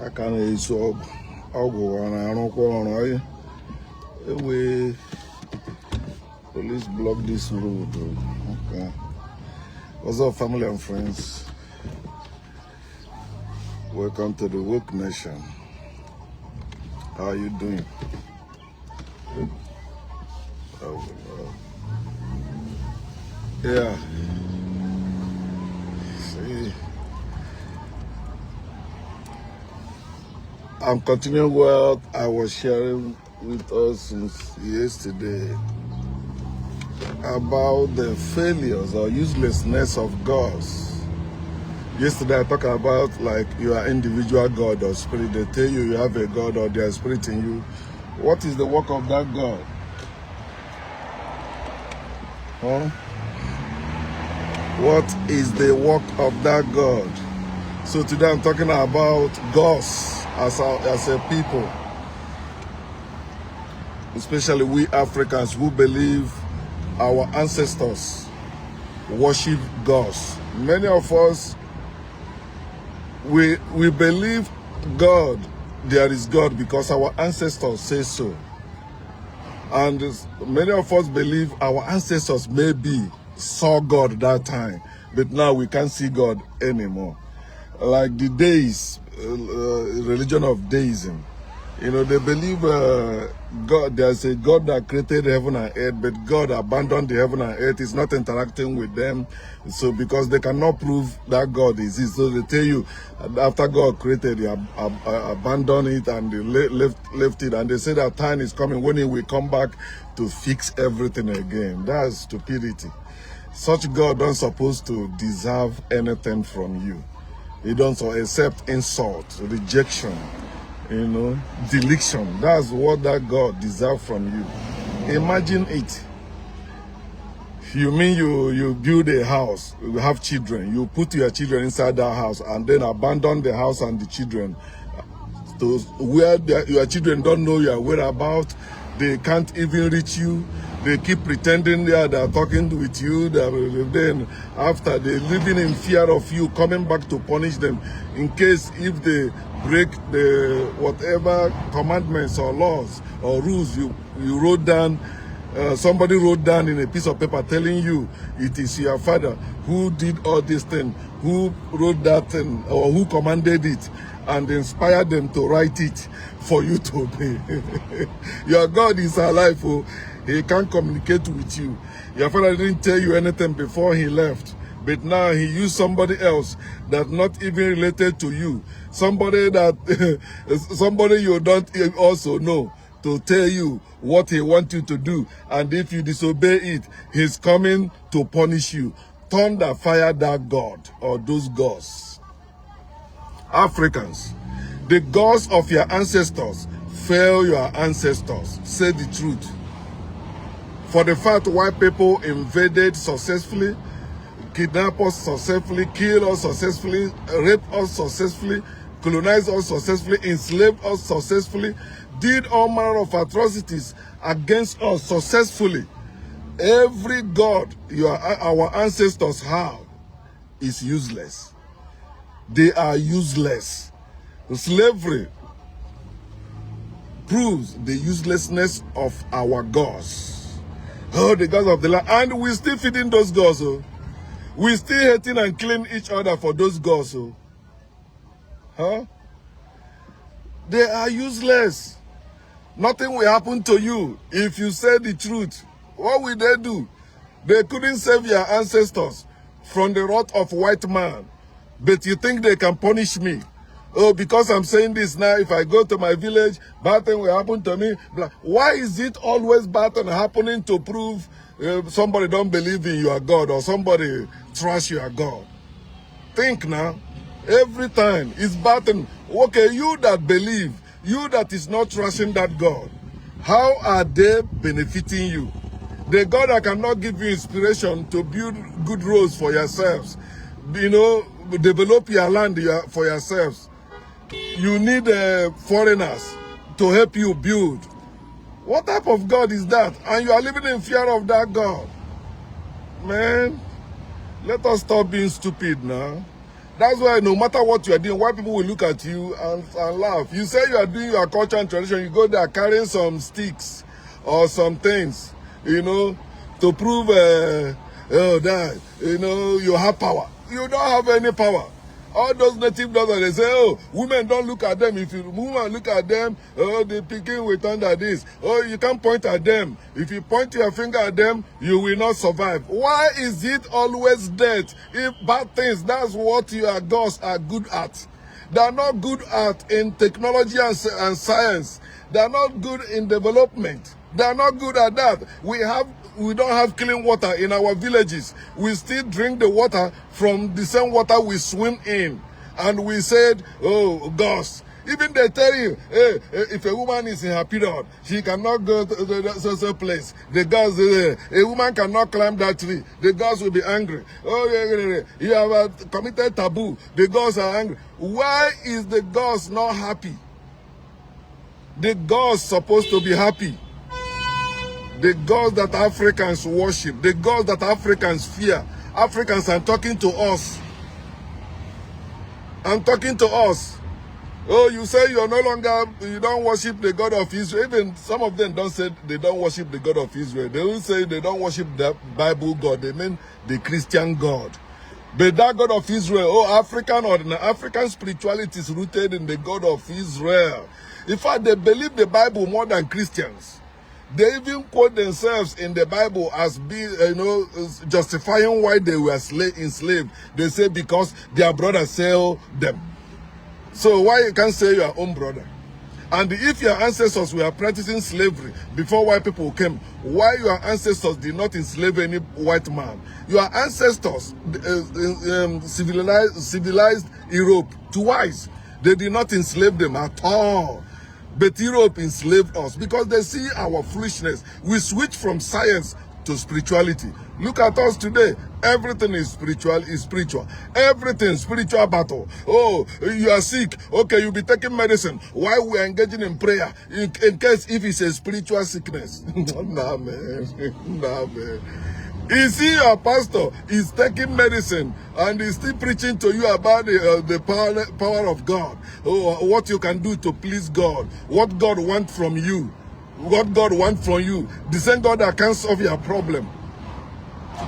I can't so I'll go on. I don't go on. We police block this road. Okay. What's up, family and friends? Welcome to the Woke Nation. How are you doing? Yeah. See, I'm continuing what I was sharing with us since yesterday about the failures or uselessness of gods. Yesterday I talked about like you are individual God or spirit. They tell you you have a God or there's spirit in you. What is the work of that God? Huh? What is the work of that God? So today I'm talking about gods as a people, especially we Africans who believe our ancestors worship gods. Many of us, we believe God, there is God because our ancestors say so. And many of us believe our ancestors maybe saw God that time, but now we can't see God anymore. Like the days, religion of deism, you know, they believe God, there's a God that created heaven and earth, but God abandoned the heaven and earth. He's not interacting with them. So because they cannot prove that God exists, so they tell you after God created, he abandoned it and they left it. And they say that time is coming when he will come back to fix everything again. That's stupidity. Such God don't supposed to deserve anything from you. He don't accept insult, rejection, you know, deletion. That's what that God deserves from you. Imagine it. You mean you build a house, you have children, you put your children inside that house and then abandon the house and the children to where your children don't know your whereabouts, they can't even reach you. They keep pretending they're talking with you. Then after they're living in fear of you, coming back to punish them in case if they break the whatever commandments or laws or rules you wrote down. Somebody wrote down in a piece of paper telling you it is your father who did all this thing, who wrote that thing or who commanded it and inspired them to write it for you to obey. Your God is alive. Oh. He can't communicate with you. Your father didn't tell you anything before he left, but now he used somebody else that not even related to you, somebody that somebody you don't also know, to tell you what he wants you to do. And if you disobey it, he's coming to punish you. Thunder, fire that God or those gods. Africans, the gods of your ancestors fail your ancestors. Say the truth. For the fact white people invaded successfully, kidnap us successfully, kill us successfully, rape us successfully, colonize us successfully, enslave us successfully, did all manner of atrocities against us successfully. Every God our ancestors have is useless. They are useless. Slavery proves the uselessness of our gods. Oh, the gods of the land. And we're still feeding those gods. Oh. We're still hating and killing each other for those gods. Oh. Huh? They are useless. Nothing will happen to you if you say the truth. What will they do? They couldn't save your ancestors from the wrath of white man. But you think they can punish me? Oh, because I'm saying this now, if I go to my village, bad thing will happen to me. Why is it always bad thing happening to prove somebody don't believe in your God or somebody trust your God? Think now. Every time it's bad thing. Okay, you that believe, you that is not trusting that God, how are they benefiting you? The God that cannot give you inspiration to build good roads for yourselves, you know, develop your land for yourselves. You need foreigners to help you build. What type of God is that? And you are living in fear of that God. Man, let us stop being stupid now. That's why no matter what you are doing, why people will look at you and laugh. You say you are doing your culture and tradition, you go there carrying some sticks or some things, you know, to prove, that, you know, you have power. You don't have any power. All those native doctors, they say, oh, women don't look at them. If you women look at them, oh, they picking with under this. Oh, you can't point at them. If you point your finger at them, you will not survive. Why is it always death? If bad things, that's what your gods are good at. They are not good at in technology and science. They are not good in development. They are not good at that. We don't have clean water in our villages. We still drink the water from the same water we swim in. And we said, oh, gosh. Even they tell you, hey, if a woman is in her period, she cannot go to the place. The gods, a woman cannot climb that tree. The gods will be angry. Oh, you have committed taboo. The gods are angry. Why is the gods not happy? The gods supposed to be happy. The gods that Africans worship, the gods that Africans fear. Africans are talking to us. I'm talking to us. Oh, you say you don't worship the God of Israel. Even some of them don't say they don't worship the God of Israel. They will say they don't worship the Bible God. They mean the Christian God. But that God of Israel, African spirituality is rooted in the God of Israel. In fact, they believe the Bible more than Christians. They even quote themselves in the Bible as being, justifying why they were enslaved. They say because their brothers sell them. So why you can't say your own brother? And if your ancestors were practicing slavery before white people came, why your ancestors did not enslave any white man? Your ancestors civilized Europe twice. They did not enslave them at all. But Europe enslaved us because they see our foolishness. We switch from science to spirituality. Look at us today. Everything is spiritual. Everything spiritual battle. Oh, you are sick. Okay, you'll be taking medicine. Why we are engaging in prayer? In case if it's a spiritual sickness. Nah, man. Nah, man. You see, your pastor is taking medicine and he's still preaching to you about the power of God. Oh, what you can do to please God. What God wants from you. What God wants from you. The same God that can solve your problem.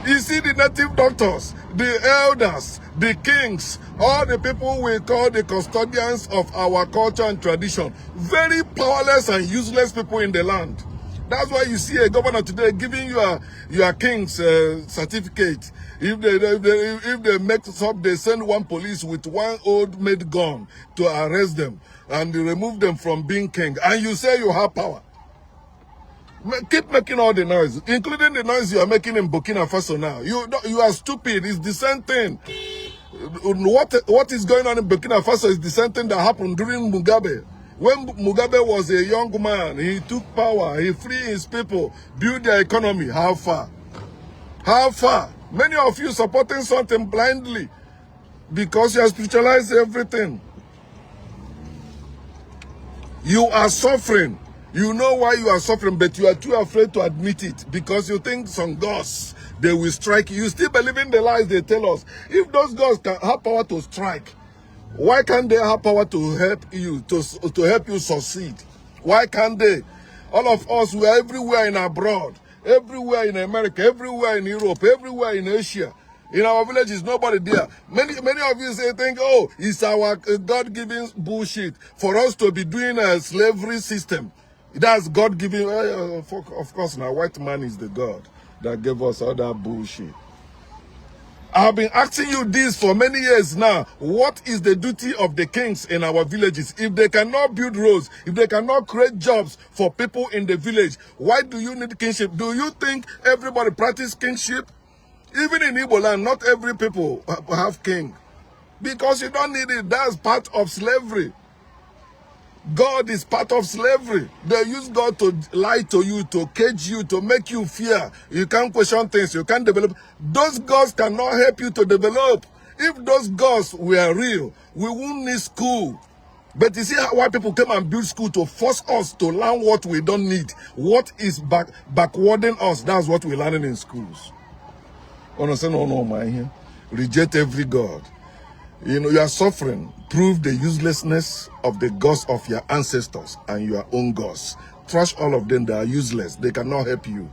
You see, the native doctors, the elders, the kings, all the people we call the custodians of our culture and tradition. Very powerless and useless people in the land. That's why you see a governor today giving you your king's certificate. If they mess up, they send one police with one old made gun to arrest them and remove them from being king. And you say you have power. Keep making all the noise, including the noise you are making in Burkina Faso now. You are stupid. It's the same thing. What is going on in Burkina Faso is the same thing that happened during Mugabe. When Mugabe was a young man, he took power, he freed his people, built their economy. How far? How far? Many of you supporting something blindly because you have spiritualized everything. You are suffering. You know why you are suffering, but you are too afraid to admit it because you think some gods, they will strike you. You still believe in the lies they tell us. If those gods can have power to strike, why can't they have power to help you, to help you succeed? Why can't they? All of us, we are everywhere in abroad, everywhere in America, everywhere in Europe, everywhere in Asia. In our villages, nobody there. Many of you think, oh, it's our God-given bullshit for us to be doing a slavery system. That's God-given. Of course, now, white man is the God that gave us all that bullshit. I've been asking you this for many years now. What is the duty of the kings in our villages? If they cannot build roads, if they cannot create jobs for people in the village, why do you need kingship? Do you think everybody practice kingship? Even in Igbo land, not every people have king. Because you don't need it. That's part of slavery. God is part of slavery. They use God to lie to you, to cage you, to make you fear. You can't question things. You can't develop. Those gods cannot help you to develop. If those gods were real, we wouldn't need school. But you see how white people came and built school to force us to learn what we don't need. What is backwarding us, that's what we're learning in schools. Understand? No, my here. Reject every God. You know, you are suffering. Prove the uselessness of the gods of your ancestors and your own gods. Trash all of them. They are useless. They cannot help you.